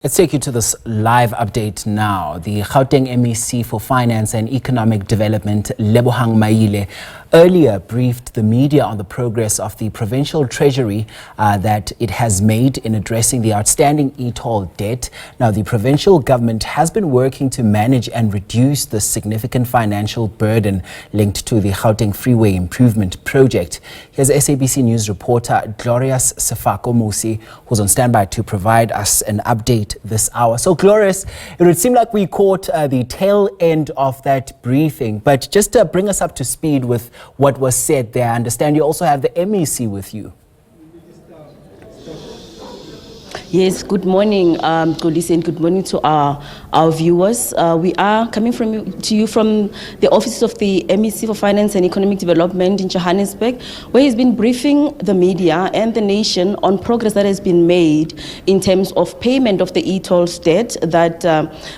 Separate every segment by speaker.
Speaker 1: Let's take you to this live update now. The Gauteng MEC for Finance and Economic Development, Lebogang Maile, earlier briefed the media on the progress of the provincial Treasury that it has made in addressing the outstanding e-toll debt. Now, the provincial government has been working to manage and reduce the significant financial burden linked to the Gauteng Freeway Improvement Project. Here's SABC News reporter Glorious Sefako-Musi, who's on standby to provide us an update this hour. So, Glorious, it would seem like we caught the tail end of that briefing, but just to bring us up to speed with what was said there, I understand you also have the MEC with you.
Speaker 2: Yes, good morning, Golisi, and good morning to our viewers. We are coming to you from the office of the MEC for Finance and Economic Development in Johannesburg, where he's been briefing the media and the nation on progress that has been made in terms of payment of the e-tolls debt that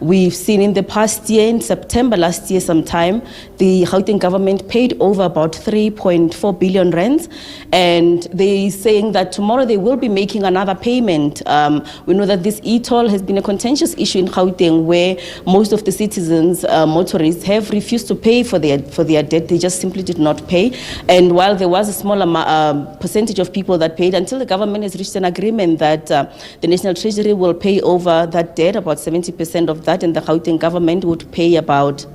Speaker 2: we've seen in the past year. In September last year sometime, the Gauteng government paid over about 3.4 billion rands, and they're saying that tomorrow they will be making another payment. We know that this e-toll has been a contentious issue in Gauteng, where most of the citizens, motorists, have refused to pay for their debt. They just simply did not pay. And while there was a small percentage of people that paid, until the government has reached an agreement that the National Treasury will pay over that debt, about 70% of that, and the Gauteng government would pay about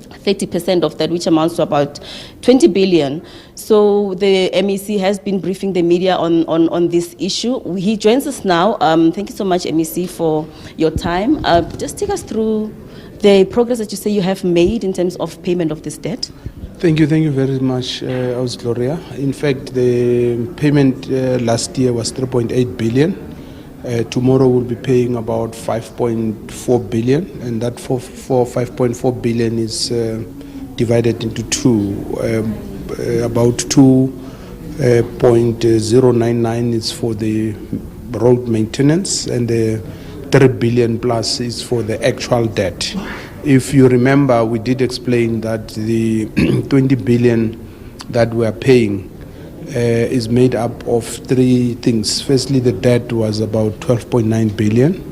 Speaker 2: 30% of that, which amounts to about 20 billion. So the MEC has been briefing the media on this issue. He joins us now. Thank you so much, MEC, for your time. Just take us through the progress that you say you have made in terms of payment of this debt.
Speaker 3: Thank you very much, Gloria. In fact, the payment last year was 3.8 billion. Tomorrow we'll be paying about 5.4 billion, and that for 5.4 billion is divided into two. About 2.099 is for the road maintenance, and the 3 billion plus is for the actual debt. If you remember, we did explain that the 20 billion that we are paying is made up of three things. Firstly, the debt was about 12.9 billion.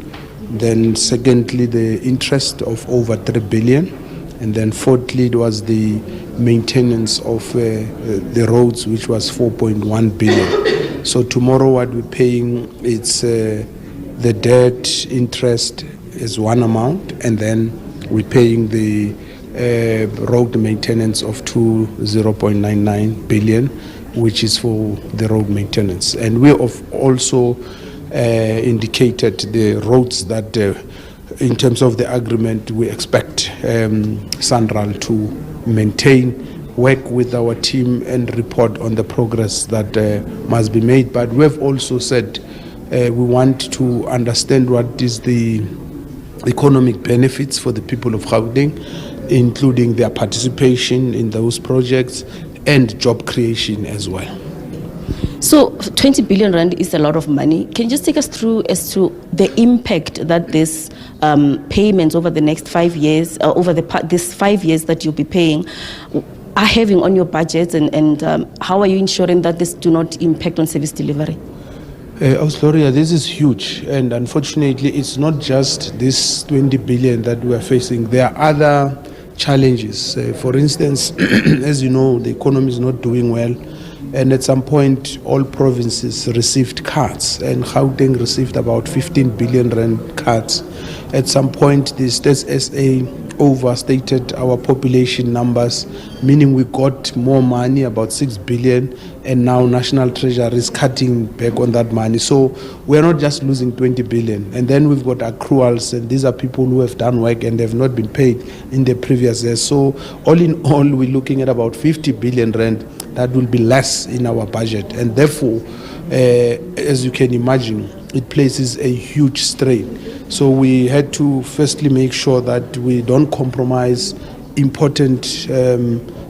Speaker 3: Then secondly, the interest of over 3 billion. And then fourthly, it was the maintenance of the roads, which was 4.1 billion. So tomorrow what we're paying, it's the debt interest is one amount, and then we're paying the road maintenance of 0.99 billion, which is for the road maintenance. And we have also indicated the roads that in terms of the agreement we expect Sanral to maintain, work with our team and report on the progress that must be made. But we have also said we want to understand what is the economic benefits for the people of Gauteng, including their participation in those projects and job creation as well.
Speaker 2: So 20 billion rand is a lot of money. Can you just take us through as to the impact that this payments over the next 5 years, this 5 years that you'll be paying, are having on your budgets, and how are you ensuring that this do not impact on service delivery?
Speaker 3: Gloria, this is huge, and unfortunately it's not just this 20 billion that we are facing. There are other challenges. For instance, as you know, the economy is not doing well, and at some point all provinces received cuts, and Gauteng received about 15 billion rand cuts. At some point the State SA overstated our population numbers, meaning we got more money, about 6 billion, and now National Treasury is cutting back on that money. So we're not just losing 20 billion, and then we've got accruals, and these are people who have done work and have not been paid in the previous years. So all in all, we're looking at about 50 billion rand that will be less in our budget, and therefore as you can imagine, it places a huge strain. So we had to firstly make sure that we don't compromise important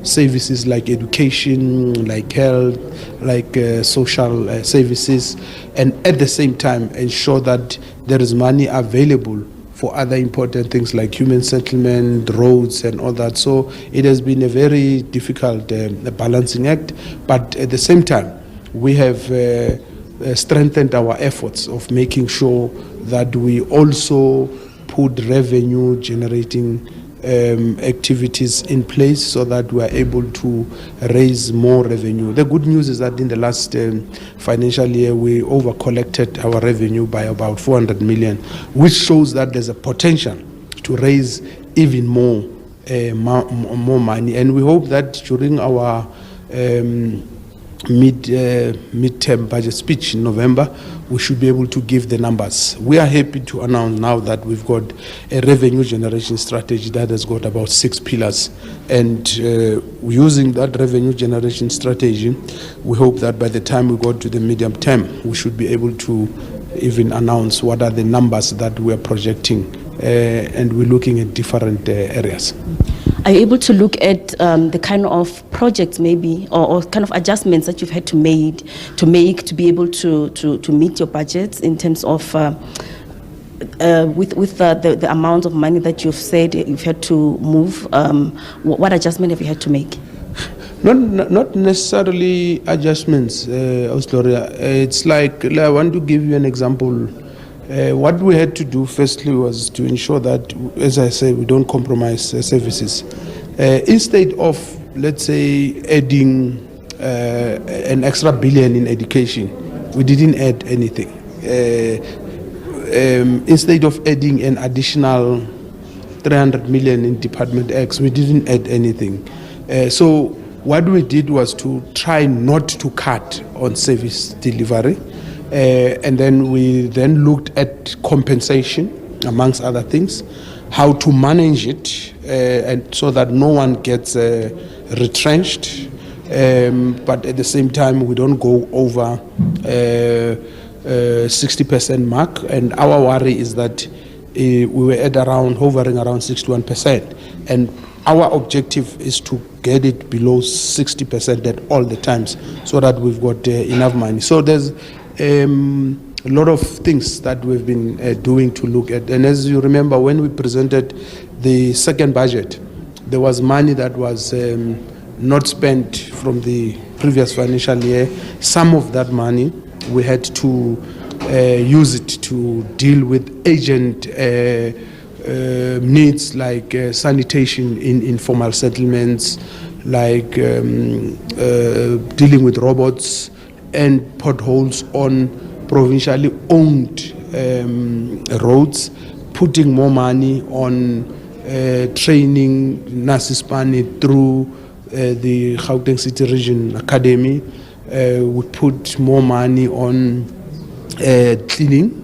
Speaker 3: services like education, like health, like social services, and at the same time ensure that there is money available for other important things like human settlement, roads, and all that. So it has been a very difficult balancing act, but at the same time we have strengthened our efforts of making sure that we also put revenue generating activities in place so that we are able to raise more revenue. The good news is that in the last financial year, we over-collected our revenue by about 400 million, which shows that there's a potential to raise even more money. And we hope that during our midterm budget speech in November, we should be able to give the numbers. We are happy to announce now that we've got a revenue generation strategy that has got about 6 pillars. And using that revenue generation strategy, we hope that by the time we go to the medium term, we should be able to even announce what are the numbers that we are projecting. And we're looking at different areas.
Speaker 2: Are you able to look at the kind of projects maybe or kind of adjustments that you've had to make to be able to meet your budgets in terms of with the amount of money that you've said you've had to move? What adjustment have you had to make?
Speaker 3: Not necessarily adjustments, Gloria. It's like, I want to give you an example. What we had to do firstly was to ensure that, as I say, we don't compromise services. Instead of, let's say, adding an extra billion in education, we didn't add anything. Instead of adding an additional 300 million in Department X, we didn't add anything. So what we did was to try not to cut on service delivery. And then we looked at compensation, amongst other things, how to manage it, and so that no one gets retrenched, but at the same time we don't go over 60% mark. And our worry is that we were at hovering around 61%, and our objective is to get it below 60% at all the times, so that we've got enough money. So there's a lot of things that we've been doing to look at. And as you remember, when we presented the second budget, there was money that was not spent from the previous financial year. Some of that money we had to use it to deal with urgent needs like sanitation in informal settlements, like dealing with robots and potholes on provincially owned roads, putting more money on training Nasispani through the Gauteng City Region Academy. We put more money on cleaning.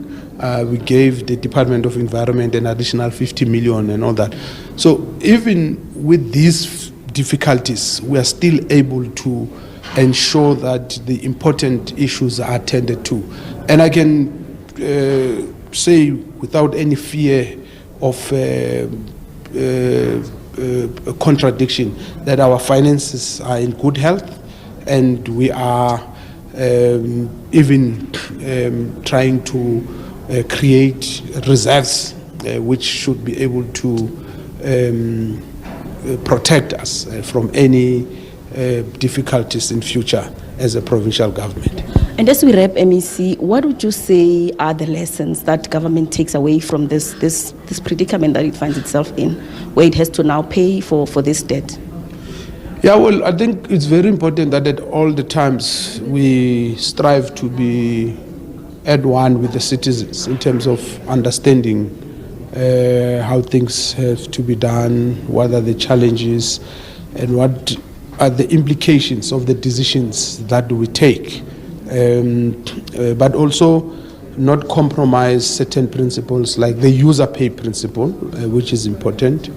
Speaker 3: We gave the Department of Environment an additional 50 million and all that. So even with these difficulties, we are still able to ensure that the important issues are attended to. And I can say without any fear of contradiction that our finances are in good health, and we are even trying to create reserves which should be able to protect us from any difficulties in future as a provincial government.
Speaker 2: And as we wrap MEC, what would you say are the lessons that government takes away from this predicament that it finds itself in, where it has to now pay for this debt?
Speaker 3: Yeah, well, I think it's very important that at all the times we strive to be at one with the citizens in terms of understanding how things have to be done, what are the challenges, and what are the implications of the decisions that we take. But also not compromise certain principles like the user pay principle, which is important.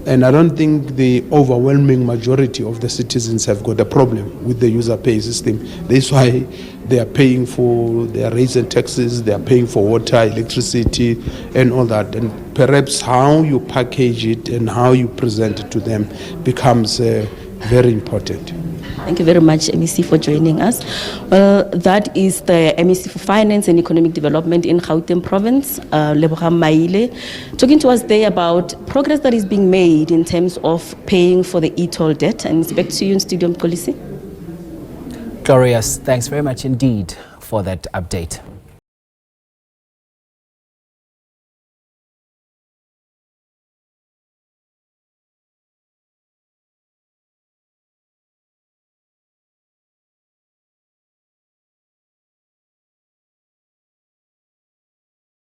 Speaker 3: And I don't think the overwhelming majority of the citizens have got a problem with the user pay system. That's why they are paying for their rates and taxes, they are paying for water, electricity, and all that. And perhaps how you package it and how you present it to them becomes very important.
Speaker 2: Thank you very much, MEC, for joining us. That is the MEC for Finance and Economic Development in Gauteng Province, Lebogang Maile, talking to us there about progress that is being made in terms of paying for the e-toll debt. And it's back to you in studio, Mkolisi.
Speaker 1: Glorious, thanks very much indeed for that update.